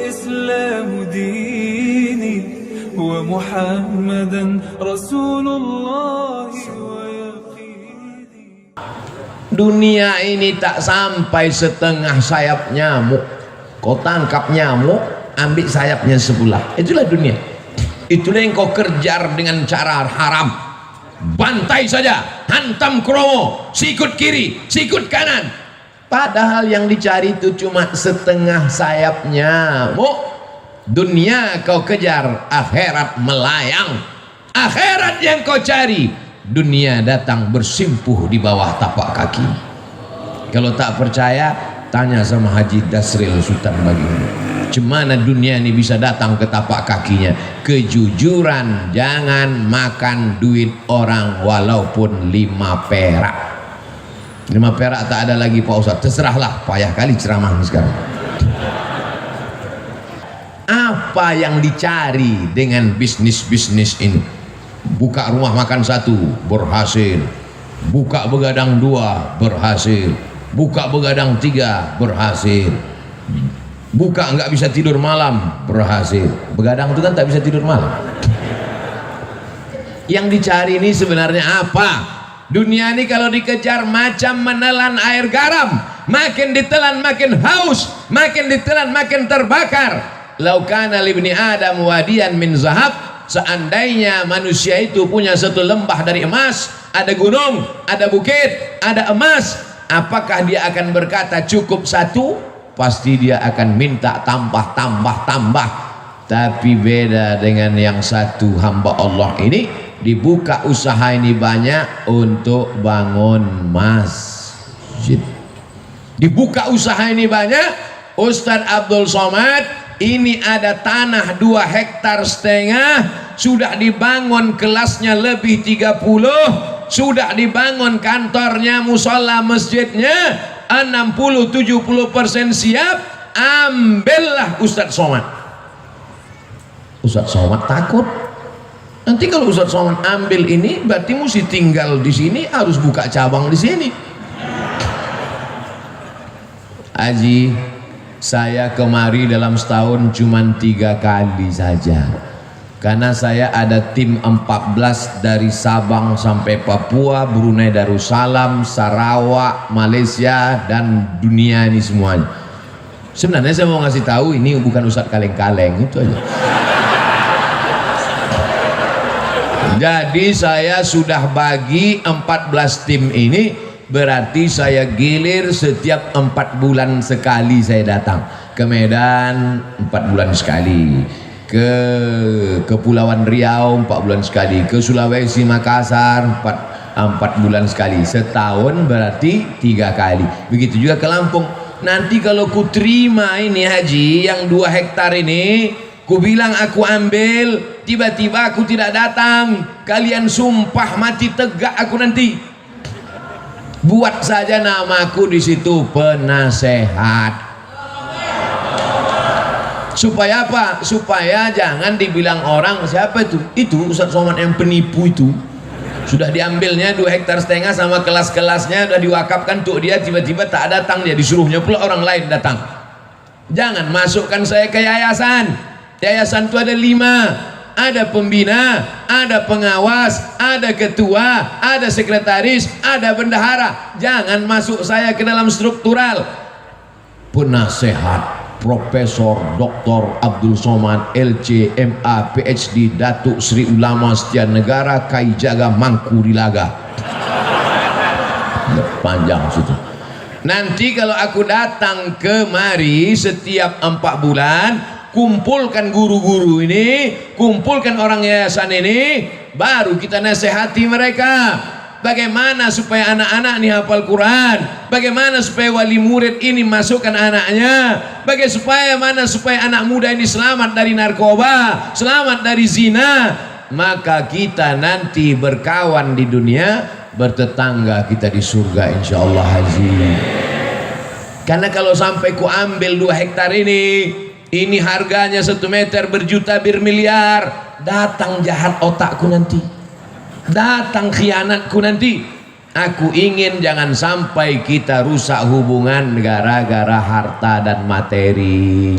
الإسلام ديني ومحمدا رسول الله ويقيني. Dunia ini tak sampai setengah sayap nyamuk. Kau tangkap nyamuk, ambil sayapnya sebelah. Itulah dunia. Itulah yang kau kejar dengan cara haram. Bantai saja, hantam kromo, sikut kiri, sikut kanan. Padahal yang dicari itu cuma setengah sayap nyamuk. Dunia kau kejar, akhirat melayang. Akhirat yang kau cari, dunia datang bersimpuh di bawah tapak kaki. Kalau tak percaya, tanya sama Haji Dasril Sultan Baginda. Cemana dunia ini bisa datang ke tapak kakinya? Kejujuran, jangan makan duit orang walaupun 5 perak. 5 perak tak ada lagi Pak Ustadz. Terserahlah, payah kali ceramah sekarang. Apa yang dicari dengan bisnis-bisnis ini? Buka rumah makan 1 berhasil, buka begadang 2 berhasil, buka begadang 3 berhasil, buka nggak bisa tidur malam berhasil. Begadang itu kan tak bisa tidur malam. Yang dicari ini sebenarnya apa? Dunia ini kalau dikejar macam menelan air garam, makin ditelan makin haus, makin ditelan makin terbakar. Laukana libni Adam wadiyan min zahab, seandainya manusia itu punya satu lembah dari emas, ada gunung, ada bukit, ada emas, apakah dia akan berkata cukup 1? Pasti dia akan minta tambah. Tapi beda dengan yang satu hamba Allah ini, dibuka usaha ini banyak untuk bangun masjid. Dibuka usaha ini banyak. Ustadz Abdul Somad, ini ada tanah 2,5 hektar, sudah dibangun kelasnya lebih 30, sudah dibangun kantornya, musola masjidnya 60-70% siap. Ambillah Ustadz Somad. Ustadz Somad takut nanti kalau Ustadz Somad ambil ini berarti mesti tinggal di sini, harus buka cabang di sini. Haji, saya kemari dalam setahun cuma 3 kali saja, karena saya ada tim 14 dari Sabang sampai Papua, Brunei Darussalam, Sarawak, Malaysia, dan dunia ini semuanya. Sebenarnya saya mau ngasih tahu ini bukan Ustadz kaleng-kaleng, itu aja. Jadi saya sudah bagi 14 tim ini, berarti saya gilir setiap 4 bulan sekali saya datang ke Medan, 4 bulan sekali, ke Kepulauan Riau 4 bulan sekali, ke Sulawesi Makassar 4 bulan sekali. Setahun berarti 3 kali. Begitu juga ke Lampung. Nanti kalau ku terima ini haji yang 2 hektar ini, ku bilang aku ambil, tiba-tiba aku tidak datang, kalian sumpah mati tegak aku nanti. Buat saja namaku di situ penasehat. Supaya apa? Supaya jangan dibilang orang siapa itu? Itu Ustadz Somad yang penipu itu. Sudah diambilnya 2,5 hektar sama kelas-kelasnya sudah diwakafkan untuk dia, tiba-tiba tak datang dia, disuruhnya pula orang lain datang. Jangan masukkan saya ke yayasan. Yayasan itu ada 5. Ada pembina, ada pengawas, ada ketua, ada sekretaris, ada bendahara. Jangan masuk saya ke dalam struktural. Penasehat Profesor Dr. Abdul Somad LC MA PhD Datuk Sri Ulama Setia Negara Kai Jaga Mangku Dilaga. Panjang situ. Nanti kalau aku datang kemari setiap 4 bulan, kumpulkan guru-guru ini, kumpulkan orang yayasan ini, baru kita nasihati mereka. Bagaimana supaya anak-anak ini hafal Quran, bagaimana supaya wali murid ini masukkan anaknya, bagaimana supaya anak muda ini selamat dari narkoba, selamat dari zina. Maka kita nanti berkawan di dunia, bertetangga kita di surga insyaallah haji. Karena kalau sampai ku ambil 2 hektar ini harganya 1 meter berjuta bermiliar, datang jahat otakku nanti, datang khianatku nanti. Aku ingin jangan sampai kita rusak hubungan gara-gara harta dan materi.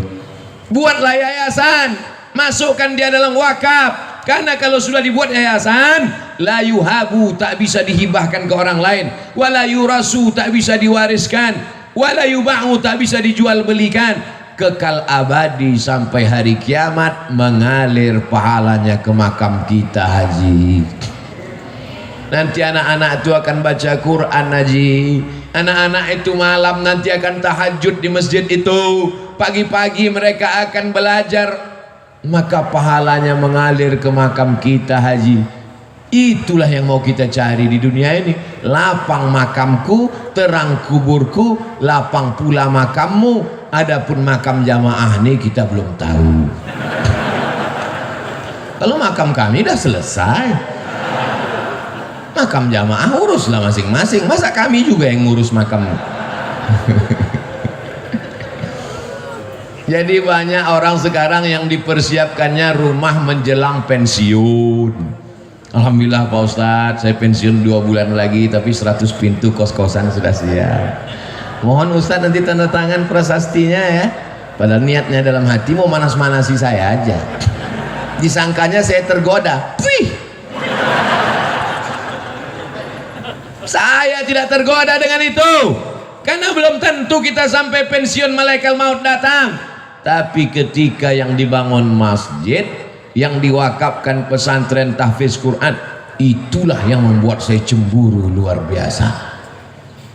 Buatlah yayasan, masukkan dia dalam wakaf. Karena kalau sudah dibuat yayasan, la yuhabu, tak bisa dihibahkan ke orang lain, wala yurasu, tak bisa diwariskan, wala yuba'u, tak bisa dijual belikan, kekal abadi sampai hari kiamat mengalir pahalanya ke makam kita, Haji. Nanti anak-anak itu akan baca Quran, Haji. Anak-anak itu malam nanti akan tahajud di masjid itu, pagi-pagi mereka akan belajar, maka pahalanya mengalir ke makam kita, Haji. Itulah yang mau kita cari di dunia ini. Lapang makamku, terang kuburku, lapang pula makammu. Adapun makam jamaah ini kita belum tahu. Kalau makam kami dah selesai, makam jamaah uruslah masing-masing. Masa kami juga yang ngurus makam? Jadi banyak orang sekarang yang dipersiapkannya rumah menjelang pensiun. Alhamdulillah Pak Ustadz, saya pensiun 2 bulan lagi, tapi 100 pintu kos-kosan sudah siap. Mohon Ustadz nanti tanda tangan prasastinya ya. Padahal niatnya dalam hati mau manas-manasi saya aja. Disangkanya saya tergoda. Wih, saya tidak tergoda dengan itu, karena belum tentu kita sampai pensiun malaikat maut datang. Tapi ketika yang dibangun masjid, yang diwakafkan pesantren tahfiz Quran, itulah yang membuat saya cemburu luar biasa.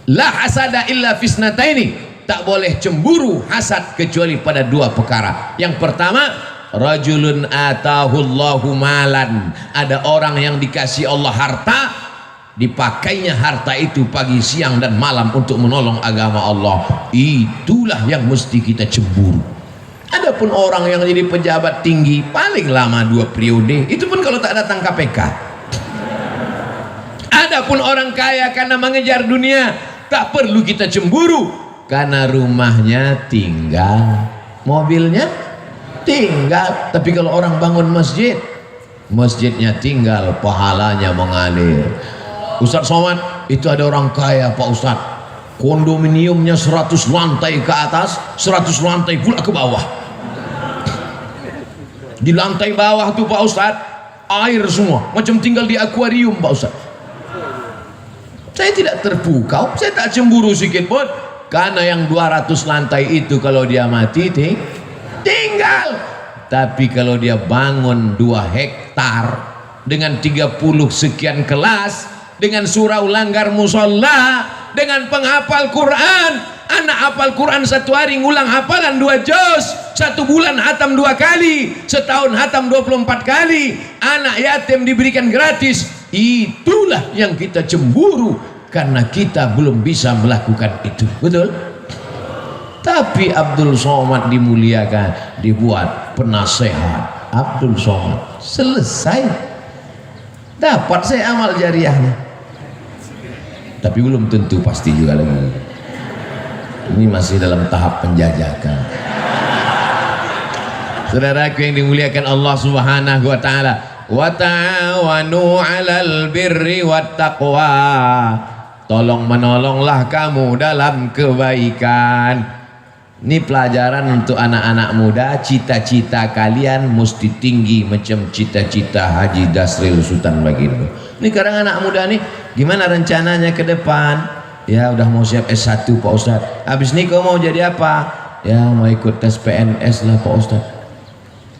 La hasada illa fisnataini, tak boleh cemburu hasad kecuali pada 2 perkara. Yang pertama, rajulun atahullahu malan, ada orang yang dikasih Allah harta, dipakainya harta itu pagi, siang dan malam untuk menolong agama Allah. Itulah yang mesti kita cemburu. Adapun orang yang jadi pejabat tinggi paling lama 2 periode, itu pun kalau tak datang KPK. Adapun orang kaya karena mengejar dunia, tak perlu kita cemburu, karena rumahnya tinggal, mobilnya tinggal. Tapi kalau orang bangun masjid, masjidnya tinggal, pahalanya mengalir. Ustadz Somad, itu ada orang kaya Pak Ustadz, kondominiumnya 100 lantai ke atas, 100 lantai pula ke bawah. Di lantai bawah tuh Pak Ustadz, air semua, macam tinggal di akuarium Pak Ustadz. Saya tidak terpukau, saya tak cemburu sedikit pun, karena yang 200 lantai itu kalau dia mati tinggal. Tapi kalau dia bangun 2 hektar dengan 30 sekian kelas, dengan surau langgar musola, dengan penghafal Quran, anak hafal Quran 1 hari ngulang hafalan 2 juz, 1 bulan hatam 2 kali, setahun hatam 24 kali, anak yatim diberikan gratis. Itulah yang kita cemburu, karena kita belum bisa melakukan itu, betul? Tapi Abdul Somad dimuliakan, dibuat penasehat Abdul Somad, selesai, dapat saya amal jariahnya. Tapi belum tentu pasti juga lagi. Ini masih dalam tahap penjajakan. Saudaraku yang dimuliakan Allah Subhanahu wa taala, wa ta'awanu 'alal birri wat taqwa. Tolong menolonglah kamu dalam kebaikan. Ini pelajaran untuk anak-anak muda. Cita-cita kalian mesti tinggi macam cita-cita Haji Dasril Sultan Baginda. Ini sekarang anak muda nih, gimana rencananya ke depan? Ya udah mau siap S1 Pak Ustadz. Habis ini kau mau jadi apa? Ya mau ikut tes PNS lah Pak Ustadz.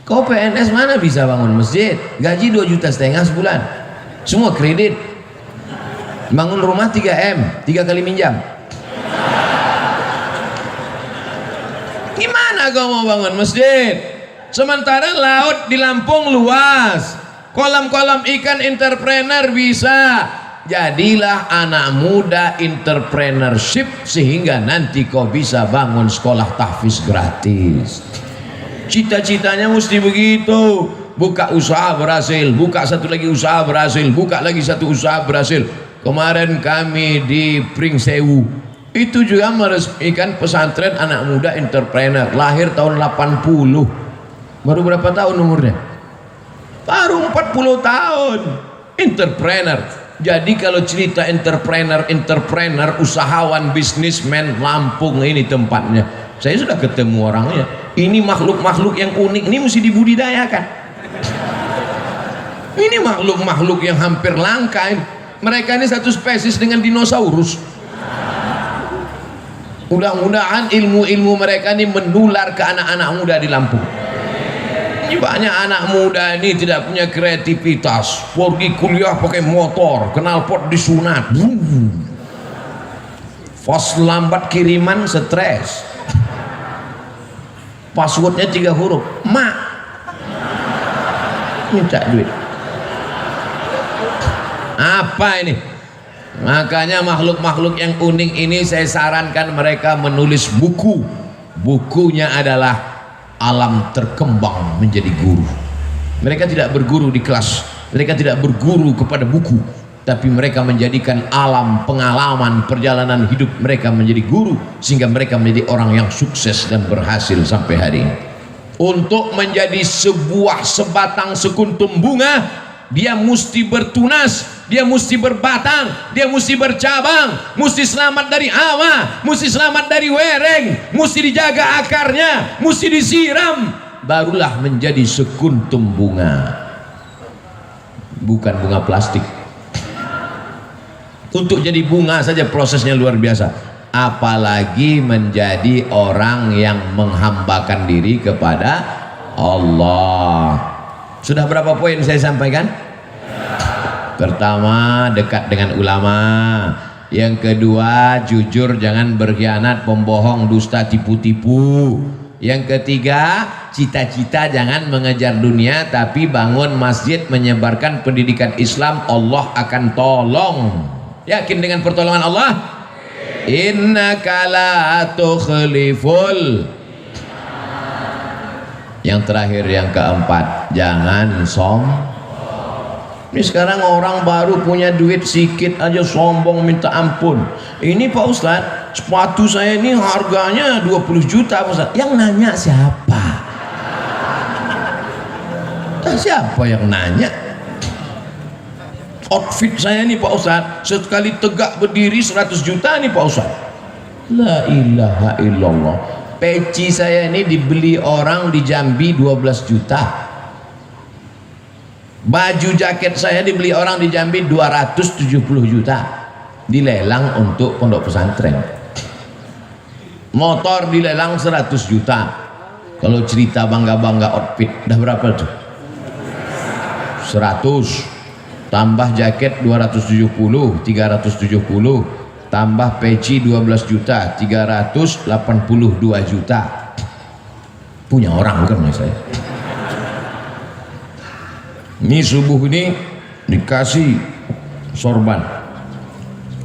Kau PNS mana bisa bangun masjid? Gaji 2,5 juta sebulan, semua kredit. Bangun rumah 3M, 3 kali minjam. Gimana kau mau bangun masjid? Sementara laut di Lampung luas, kolam-kolam ikan entrepreneur bisa. Jadilah anak muda entrepreneurship, sehingga nanti kau bisa bangun sekolah tahfiz gratis. Cita-citanya mesti begitu. Buka usaha berhasil, buka satu lagi usaha berhasil, buka lagi satu usaha berhasil. Kemarin kami di Pringsewu itu juga meresmikan pesantren anak muda entrepreneur, lahir tahun 80. Baru berapa tahun umurnya? Baru 40 tahun. Entrepreneur. Jadi kalau cerita entrepreneur, usahawan, bisnismen, Lampung ini tempatnya. Saya sudah ketemu orangnya. Ini makhluk-makhluk yang unik, ini mesti dibudidayakan. Ini makhluk-makhluk yang hampir langka ini. Mereka ini satu spesies dengan dinosaurus. Mudah-mudahan ilmu-ilmu mereka ini menular ke anak-anak muda di Lampung. Ini banyak anak muda ini tidak punya kreativitas, pergi kuliah pakai motor, knalpot disunat, pas lambat kiriman stres, passwordnya 3 huruf, mak minta duit. Apa ini? Makanya makhluk-makhluk yang unik ini saya sarankan mereka menulis buku. Bukunya adalah Alam Terkembang Menjadi Guru. Mereka tidak berguru di kelas, mereka tidak berguru kepada buku, tapi mereka menjadikan alam pengalaman perjalanan hidup mereka menjadi guru, sehingga mereka menjadi orang yang sukses dan berhasil sampai hari ini. Untuk menjadi sebuah sebatang sekuntum bunga, dia mesti bertunas, dia mesti berbatang, dia mesti bercabang, mesti selamat dari hawa, mesti selamat dari wereng, mesti dijaga akarnya, mesti disiram, barulah menjadi sekuntum bunga, bukan bunga plastik. Untuk jadi bunga saja prosesnya luar biasa, apalagi menjadi orang yang menghambakan diri kepada Allah. Sudah berapa poin saya sampaikan? Pertama, dekat dengan ulama. Yang kedua, jujur, jangan berkhianat, pembohong, dusta, tipu-tipu. Yang ketiga, cita-cita jangan mengejar dunia, tapi bangun masjid, menyebarkan pendidikan Islam, Allah akan tolong. Yakin dengan pertolongan Allah? Innaka la tukhliful. Yang terakhir, yang keempat, jangan sombong. Ini sekarang orang baru punya duit sedikit aja sombong minta ampun. Ini Pak Ustadz, sepatu saya ini harganya 20 juta Pak Ustadz. Yang nanya siapa? Siapa yang nanya? Outfit saya ini Pak Ustadz, sekali tegak berdiri 100 juta nih Pak Ustadz. La ilaha illallah. Peci saya ini dibeli orang di Jambi 12 juta. Baju jaket saya dibeli orang di Jambi 270 juta. Dilelang untuk pondok pesantren. Motor dilelang 100 juta. Kalau cerita bangga-bangga outfit, dah berapa tuh? 100. Tambah jaket 270, 370. Tambah peci 12 juta, 382 juta. Punya orang bukan punya saya. Ini subuh ini dikasih sorban,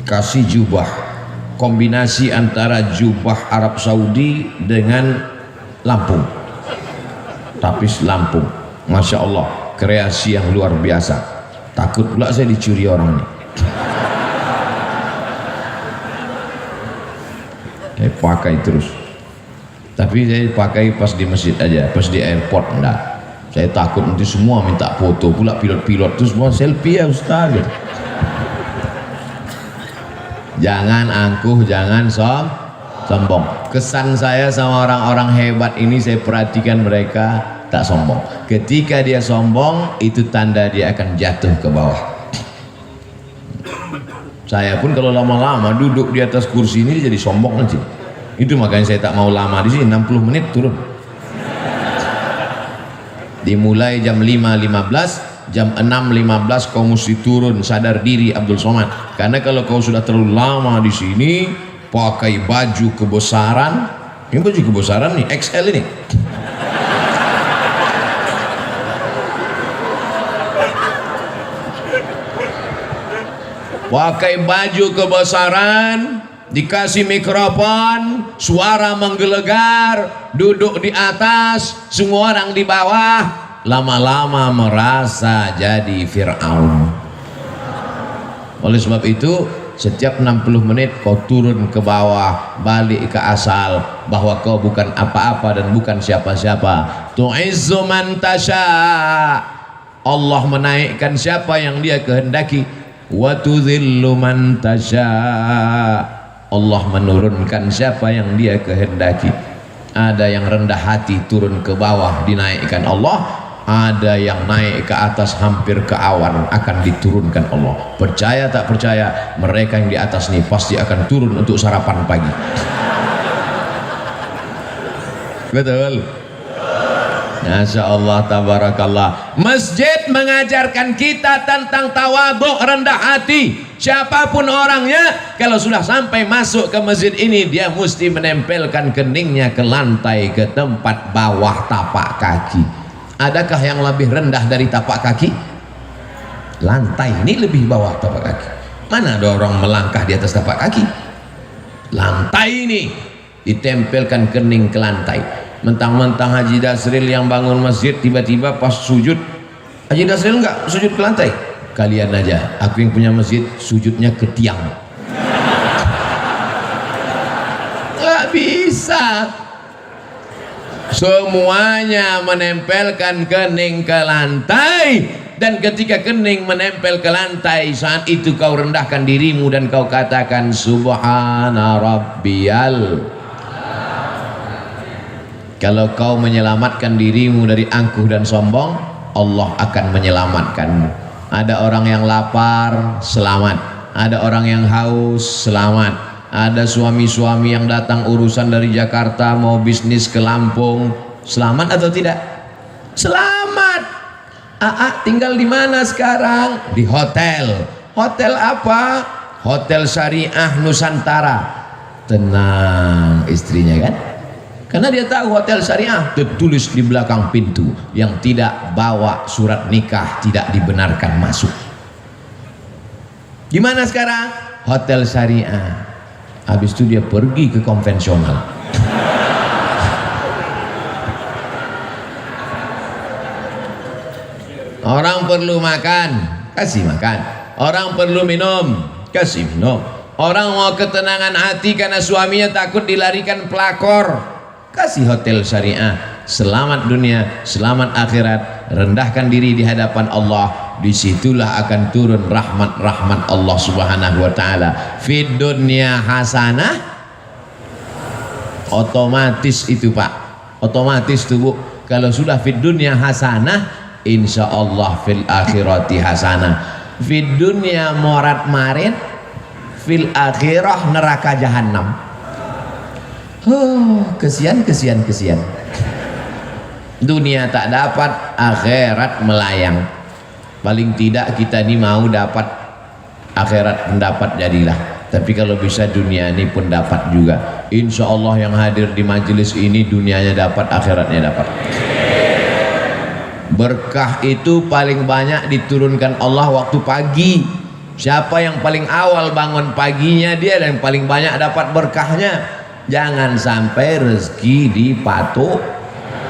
kasih jubah, kombinasi antara jubah Arab Saudi dengan Lampung, tapis Lampung. Masya Allah, kreasi yang luar biasa. Takut pula saya dicuri orang ini. Saya pakai terus, tapi saya pakai pas di masjid aja, pas di airport enggak. Saya takut nanti semua minta foto, pula pilot-pilot terus semua selfie ya Ustaz. Jangan angkuh, jangan sombong. Kesan saya sama orang-orang hebat ini, saya perhatikan mereka tak sombong. Ketika dia sombong, itu tanda dia akan jatuh ke bawah. Saya pun kalau lama-lama duduk di atas kursi ini jadi sombong nanti. Itu makanya saya tak mau lama di sini, 60 menit turun. Dimulai jam 5.15, jam 6.15 kau mesti turun, sadar diri Abdul Somad. Karena kalau kau sudah terlalu lama di sini, pakai baju kebesaran, ini baju kebesaran nih, XL ini. Pakai baju kebesaran, dikasih mikrofon, suara menggelegar, duduk di atas, semua orang di bawah, lama-lama merasa jadi Fir'aun. Oleh sebab itu, setiap 60 menit kau turun ke bawah, balik ke asal, bahwa kau bukan apa-apa dan bukan siapa-siapa. Tu'izzu man tasha, Allah menaikkan siapa yang dia kehendaki. Wa tudhillu man tasha, Allah menurunkan siapa yang dia kehendaki. Ada yang rendah hati turun ke bawah dinaikkan Allah, ada yang naik ke atas hampir ke awan akan diturunkan Allah. Percaya tak percaya, mereka yang di atas ini pasti akan turun untuk sarapan pagi. Betul. Masya Allah, tabarakallah. Masjid mengajarkan kita tentang tawadhu, rendah hati. Siapapun orangnya, kalau sudah sampai masuk ke masjid ini, dia mesti menempelkan keningnya ke lantai, ke tempat bawah tapak kaki. Adakah yang lebih rendah dari tapak kaki? Lantai ini lebih bawah tapak kaki. Mana ada orang melangkah di atas tapak kaki? Lantai ini ditempelkan kening ke lantai. Mentang-mentang Haji Dasril yang bangun masjid, tiba-tiba pas sujud, Haji Dasril enggak sujud ke lantai. Kalian aja, aku yang punya masjid sujudnya ke tiang. Nggak bisa. Semuanya menempelkan kening ke lantai, dan ketika kening menempel ke lantai, saat itu kau rendahkan dirimu dan kau katakan subhana rabbiyal. Kalau kau menyelamatkan dirimu dari angkuh dan sombong, Allah akan menyelamatkanmu. Ada orang yang lapar, selamat. Ada orang yang haus, selamat. Ada suami-suami yang datang urusan dari Jakarta mau bisnis ke Lampung, selamat atau tidak? Selamat. Tinggal di mana sekarang? Di hotel. Hotel apa? Hotel Syariah Nusantara. Tenang istrinya kan? Karena dia tahu hotel syariah tertulis di belakang pintu, yang tidak bawa surat nikah tidak dibenarkan masuk. Gimana sekarang? Hotel syariah. Habis itu dia pergi ke konvensional. Orang perlu makan, kasih makan. Orang perlu minum, kasih minum. Orang mau ketenangan hati karena suaminya takut dilarikan pelakor, kasih hotel syariah. Selamat dunia, selamat akhirat. Rendahkan diri di hadapan Allah, disitulah akan turun rahmat-rahmat Allah subhanahu wa ta'ala. Fid dunya hasanah, otomatis itu Pak, otomatis tuh Bu, kalau sudah fid dunya hasanah, insya Allah fil akhirati hasanah. Fid dunya morat marit, fil akhirah neraka jahannam. Kesian. Dunia tak dapat, akhirat melayang. Paling tidak kita ini mau dapat akhirat mendapat jadilah. Tapi kalau bisa dunia ini pun dapat juga. Insya Allah yang hadir di majelis ini dunianya dapat, akhiratnya dapat. Berkah itu paling banyak diturunkan Allah waktu pagi. Siapa yang paling awal bangun paginya, dia yang paling banyak dapat berkahnya. Jangan sampai rezeki dipatuk.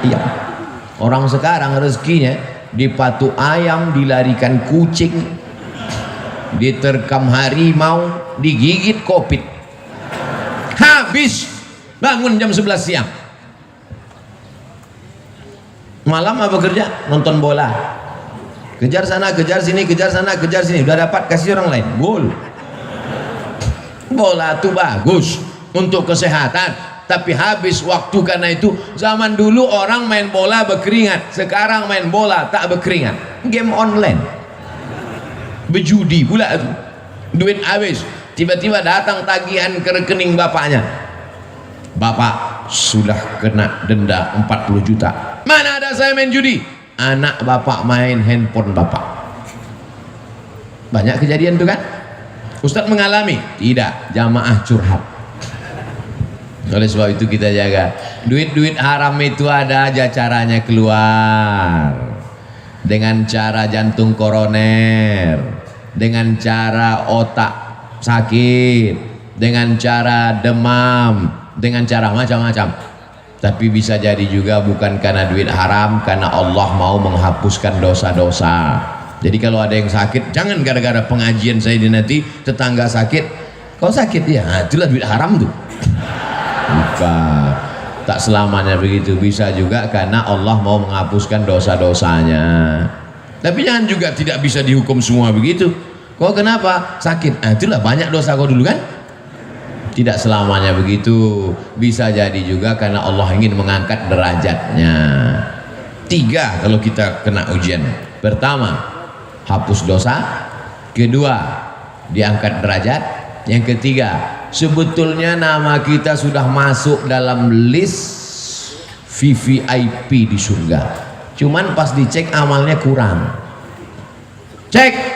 Iya. Orang sekarang rezekinya dipatuk ayam, dilarikan kucing, diterkam harimau, digigit kopit. Habis bangun jam 11 siang. Malam apa kerja? Nonton bola. Kejar sana, kejar sini, kejar sana, kejar sini. Udah dapat, kasih orang lain. Gol. Bola tuh bagus untuk kesehatan, tapi habis waktu. Karena itu zaman dulu orang main bola berkeringat, sekarang main bola tak berkeringat. Game online, berjudi pula itu, duit habis. Tiba-tiba datang tagihan ke rekening bapaknya, bapak sudah kena denda 40 juta. Mana ada saya main judi? Anak bapak main handphone bapak. Banyak kejadian tuh kan. Ustadz mengalami? Tidak, jamaah curhat. Oleh sebab itu kita jaga. Duit-duit haram itu ada aja caranya keluar. Dengan cara jantung koroner, dengan cara otak sakit, dengan cara demam, dengan cara macam-macam. Tapi bisa jadi juga bukan karena duit haram, karena Allah mau menghapuskan dosa-dosa. Jadi kalau ada yang sakit, jangan gara-gara pengajian saya di nanti tetangga sakit, kau sakit ya, nah, itulah duit haram tuh. Bukan, tak selamanya begitu. Bisa juga karena Allah mau menghapuskan dosa-dosanya. Tapi jangan juga tidak bisa dihukum semua begitu. Kau kenapa sakit? Nah, itulah banyak dosa kau dulu kan. Tidak selamanya begitu, bisa jadi juga karena Allah ingin mengangkat derajatnya. 3 kalau kita kena ujian. Pertama, hapus dosa. Kedua, diangkat derajat. Yang ketiga, sebetulnya nama kita sudah masuk dalam list VVIP di surga. Cuman pas dicek amalnya kurang. Cek,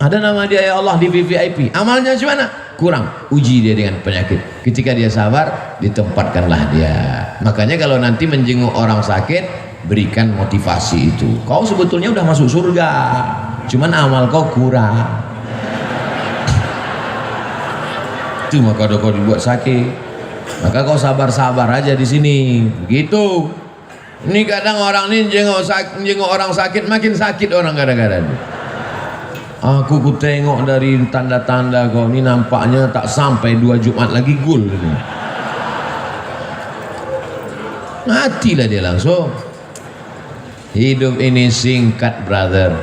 ada nama dia ya Allah di VVIP, amalnya gimana? Kurang. Uji dia dengan penyakit. Ketika dia sabar, ditempatkanlah dia. Makanya kalau nanti menjenguk orang sakit, berikan motivasi itu. Kau sebetulnya udah masuk surga, cuman amal kau kurang. Itu maka kau dibuat sakit. Maka kau sabar-sabar aja di sini. Begitu. Ini kadang orang ini jenguk orang sakit, makin sakit orang kadang-kadang. Aku tengok dari tanda-tanda kau ini nampaknya tak sampai 2 Jumat lagi gul. Matilah dia langsung. Hidup ini singkat, brother.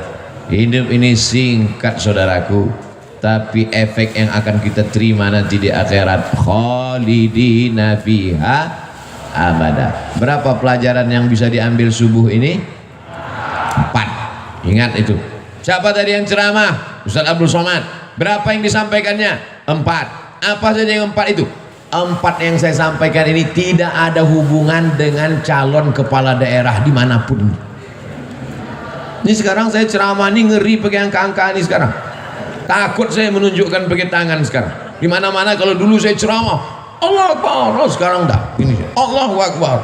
Hidup ini singkat, saudaraku. Tapi efek yang akan kita terima nanti di akhirat, khalidina fiha abada. Berapa pelajaran yang bisa diambil subuh ini? 4. Ingat itu. Siapa tadi yang ceramah? Ustaz Abdul Somad. Berapa yang disampaikannya? 4. Apa saja yang 4 itu? 4 yang saya sampaikan ini tidak ada hubungan dengan calon kepala daerah dimanapun. Ini sekarang saya ceramah ini ngeri pakai angka-angka ini sekarang. Takut saya menunjukkan pakai tangan sekarang. Dimana-mana kalau dulu saya ceramah, Allah Akbar. Oh, sekarang dah. Ini Allahu Akbar.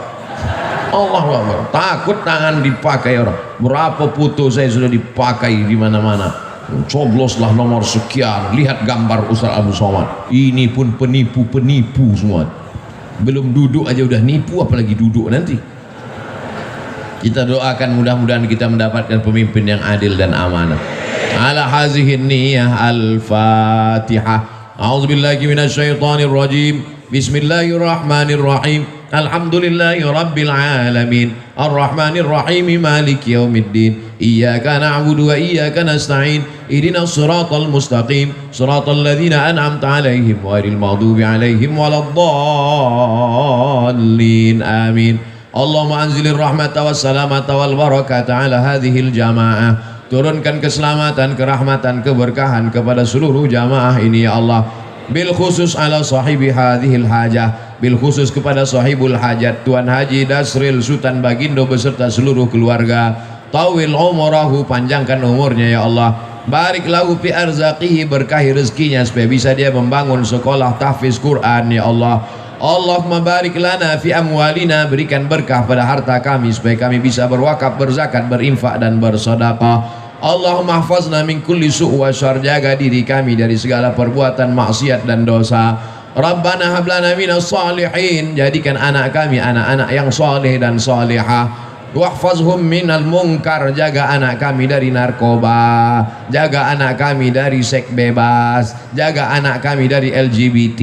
Allahu Akbar. Takut tangan dipakai orang. Berapa foto saya sudah dipakai di mana-mana. Cobloslah nomor sekian. Lihat gambar Ustaz Abdul Somad. Ini pun penipu-penipu semua. Belum duduk aja udah nipu, apalagi duduk nanti. Kita doakan mudah-mudahan kita mendapatkan pemimpin yang adil dan amanah. Ala hazihin niyah al-Fatihah. A'udzubillahi minasyaitonir rajim. Bismillahirrahmanirrahim. Alhamdulillahi rabbil alamin. Ar-Rahmanir Rahim. Maliki yaumiddin. Iyyaka na'budu wa iyyaka nasta'in. Ihdinas siratal mustaqim. Siratal ladzina an'amta 'alaihim ghairil maghdubi 'alaihim waladdallin. Amin. Allahumma anzilir rahmata was salamata wal barakata ala hadhil jamaah. Turunkan keselamatan, kerahmatan, keberkahan kepada seluruh jamaah ini ya Allah. Bil khusus ala sahibi hadhil hajah, bil khusus kepada sahibul hajat Tuan Haji Dasril Sultan Bagindo beserta seluruh keluarga. Tawil umurahu, panjangkan umurnya ya Allah. Barik lahu fi arzaqihi, berkahi rezekinya supaya bisa dia membangun sekolah tahfiz Quran ya Allah. Allahumma barik lana fi amwalina, berikan berkah pada harta kami supaya kami bisa berwakaf, berzakat, berinfak dan bersedekah. Allahumma hafazna min kulli su' wa syarr, jaga diri kami dari segala perbuatan maksiat dan dosa. Rabbana hab lana minas salihin, jadikan anak kami anak-anak yang saleh dan salihah. Wahfazhum minal munkar, jaga anak kami dari narkoba, jaga anak kami dari seks bebas, jaga anak kami dari LGBT,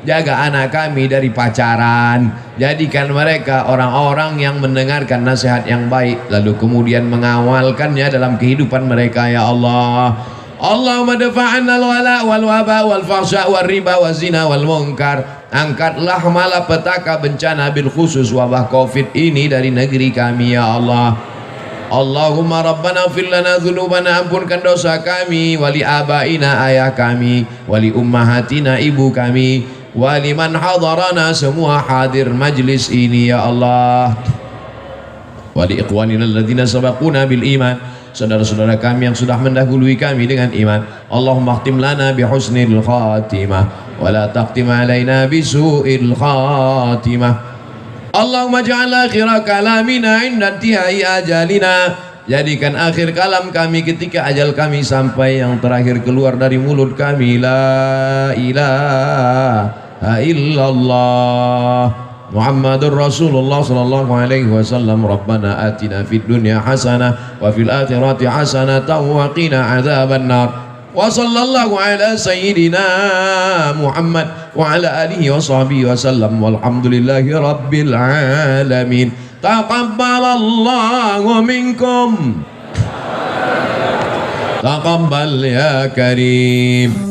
jaga anak kami dari pacaran. Jadikan mereka orang-orang yang mendengarkan nasihat yang baik lalu kemudian mengawalkannya dalam kehidupan mereka ya Allah. Allahumma dafa'anna al-wala wal waba wal fahsya wal riba wal zina wal munkar. Angkatlah malapetaka bencana bil khusus wabah Covid ini dari negeri kami ya Allah. Allahumma rabbana fir lana dzunubana, ampunkan dosa kami, wali abaina ayah kami, wali ummahatina ibu kami, wali man hadarana semua hadir majlis ini ya Allah. Wali ikhwanina alladzina sabaquna bil iman, saudara-saudara kami yang sudah mendahului kami dengan iman. Allahumma khtim lana bi husnil khatimah wa la taqtim alaina bi su'il khatimah. Allahumma ja'al akhira kalamina inda intihai ajalina, jadikan akhir kalam kami ketika ajal kami sampai, yang terakhir keluar dari mulut kami la ilaha illallah Muhammadur Rasulullah sallallahu alaihi wasallam. Rabbana atina fid dunya hasanah wa fil akhirati hasanatan wa qina adzabannar. Wa sallallahu ala sayyidina Muhammad wa ala alihi wa sahbihi wa sallam walhamdulillahi rabbil alamin. Taqabbalallahu minkum. Taqabbal ya karim.